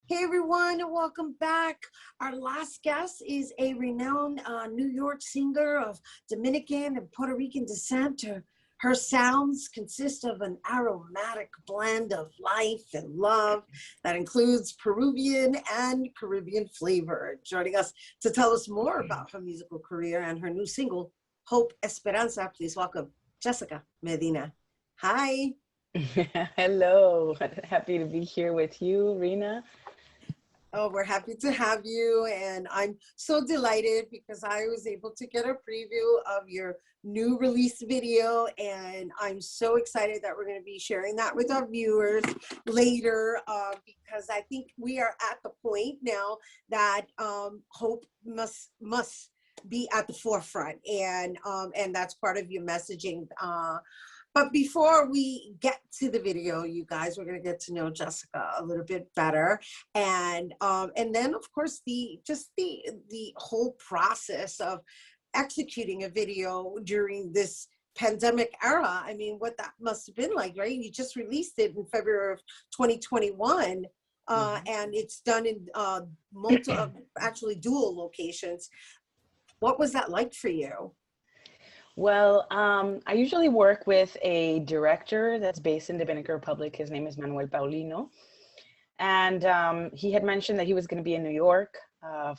Hey everyone, and welcome back. Our last guest is a renowned New York singer of Dominican and Puerto Rican descent. Her sounds consist of an aromatic blend of life and love that includes Peruvian and Caribbean flavor. Joining us to tell us more about her musical career and her new single, Hope Esperanza, please welcome Jessica Medina. Hi. Hello, happy to be here with you, Rhina. Oh, we're happy to have you. And I'm so delighted because I was able to get a preview of your new release video. And I'm so excited that we're going to be sharing that with our viewers later because I think we are at the point now that hope must be at the forefront. And that's part of your messaging. But before we get to the video, you guys, we're going to get to know Jessica a little bit better, and then of course the whole process of executing a video during this pandemic era. I mean, what that must have been like, right? You just released it in February of 2021, and it's done in actually dual locations. What was that like for you? Well, I usually work with a director that's based in Dominican Republic. His name is Manuel Paulino. And he had mentioned that he was going to be in New York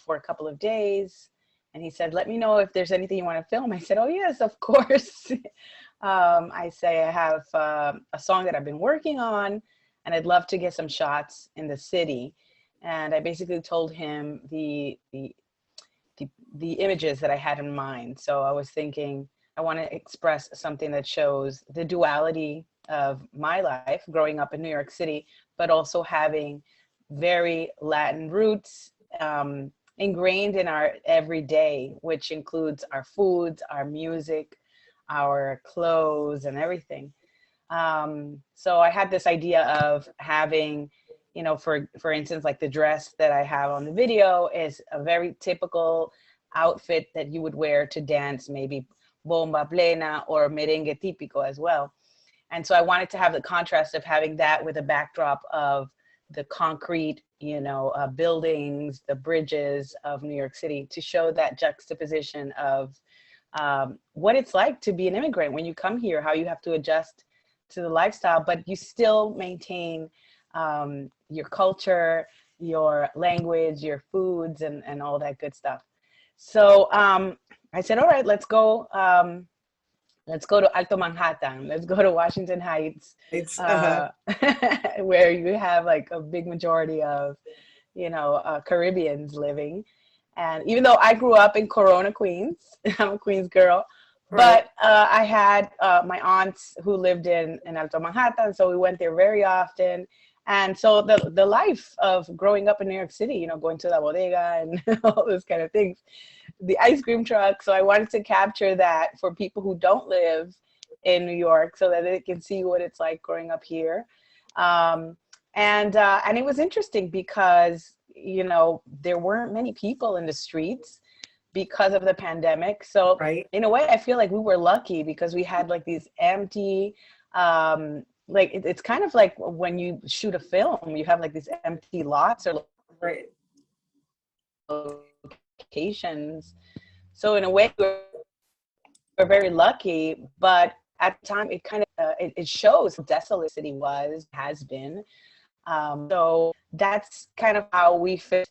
for a couple of days. And he said, let me know if there's anything you want to film. I said, oh, yes, of course. I say I have a song that I've been working on, and I'd love to get some shots in the city. And I basically told him the images that I had in mind. So I was thinking, I want to express something that shows the duality of my life growing up in New York City, but also having very Latin roots ingrained in our everyday, which includes our foods, our music, our clothes, and everything. So I had this idea of having, you know, for instance, like the dress that I have on the video is a very typical outfit that you would wear to dance, maybe bomba plena or merengue típico as well. And so I wanted to have the contrast of having that with a backdrop of the concrete, you know, buildings, the bridges of New York City, to show that juxtaposition of what it's like to be an immigrant when you come here, how you have to adjust to the lifestyle, but you still maintain your culture, your language, your foods, and all that good stuff. So I said, all right, let's go to Alto Manhattan. Let's go to Washington Heights, where you have like a big majority of, you know, Caribbeans living. And even though I grew up in Corona, Queens, I'm a Queens girl, but I had my aunts who lived in Alto Manhattan, so we went there very often. And so the life of growing up in New York City, you know, going to La Bodega and all those kind of things, the ice cream truck. So I wanted to capture that for people who don't live in New York so that they can see what it's like growing up here. And it was interesting because, you know, there weren't many people in the streets because of the pandemic. So in a way, I feel like we were lucky because we had like these empty, like it's kind of like when you shoot a film, you have like these empty lots or locations. So in a way, we're very lucky, but at the time, it kind of it shows how desolate the city has been. So that's kind of how we fit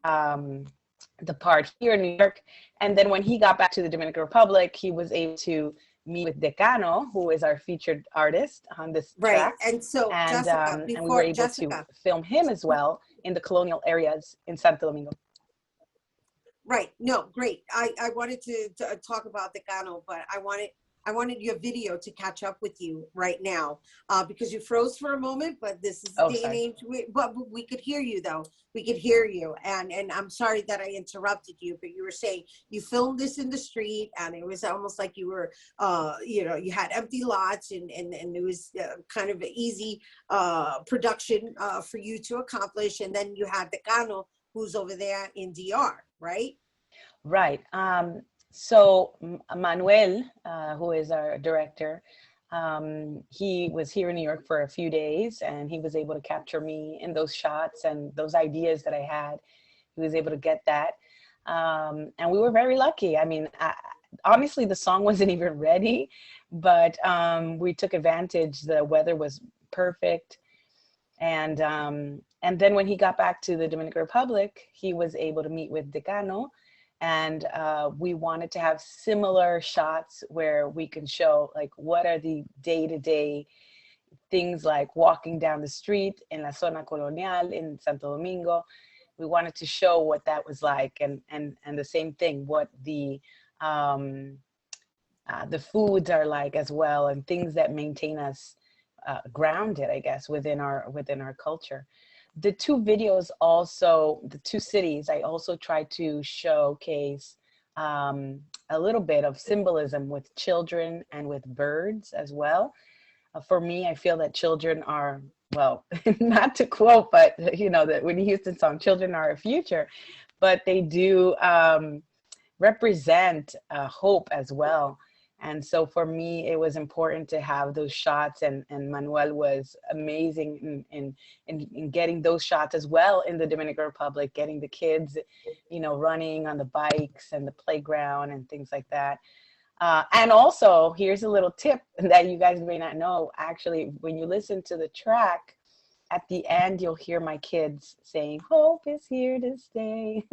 the part here in New York. And then when he got back to the Dominican Republic, he was able to meet with Decano, who is our featured artist on this track. And so and we were able to film him as well in the colonial areas in Santo Domingo. Right. No, great. I wanted to talk about Decano, but I wanted your video to catch up with you right now because you froze for a moment, but this is the day and age. But we could hear you though. We could hear you. And I'm sorry that I interrupted you, but you were saying you filmed this in the street and it was almost like you were, you know, you had empty lots and it was kind of an easy production for you to accomplish. And then you had Decano, who's over there in DR, right? Right. So Manuel, who is our director, He was here in New York for a few days, and he was able to capture me in those shots and those ideas that I had. He was able to get that. And we were very lucky. I mean, honestly, the song wasn't even ready, but we took advantage. The weather was perfect. And then when he got back to the Dominican Republic, he was able to meet with Decano, and we wanted to have similar shots where we can show like what are the day-to-day things, like walking down the street in La Zona Colonial in Santo Domingo. We wanted to show what that was like, and the same thing, what the foods are like as well, and things that maintain us grounded, I guess, within our culture. The two videos also, the two cities, I also try to showcase a little bit of symbolism with children and with birds as well. For me, I feel that children are, well, not to quote, but you know, that Whitney Houston song, children are our future, but they do represent hope as well. And so for me, it was important to have those shots, and Manuel was amazing in getting those shots as well in the Dominican Republic, getting the kids, you know, running on the bikes and the playground and things like that. And also, here's a little tip that you guys may not know. Actually, when you listen to the track, at the end, you'll hear my kids saying, "Hope is here to stay."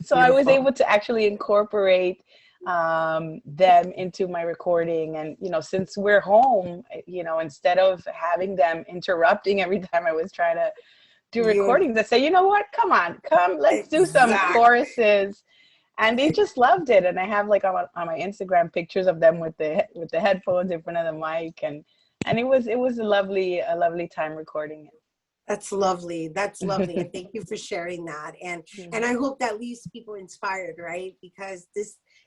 So I was Beautiful. able to actually incorporate them into my recording. And, you know, since we're home, you know, instead of having them interrupting every time I was trying to do You're recordings, I say, you know what, come, let's do some exactly. choruses. And they just loved it. And I have like on my Instagram pictures of them with the headphones in front of the mic, and it was a lovely time recording That's lovely. That's lovely. And it. thank you for sharing that. And Mhm. I hope that leaves people inspired, right? Because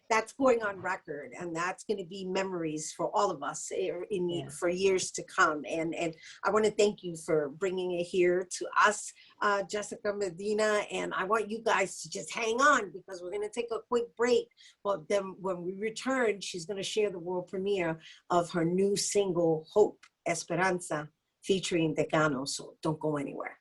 that's going on record, and that's going to be memories for all of us Yeah. for years to come. And I want to thank you for bringing it here to us, Jessica Medina. And I want you guys to just hang on, because we're going to take a quick break. But then when we return, she's going to share the world premiere of her new single, Hope Esperanza, featuring Decano. So don't go anywhere.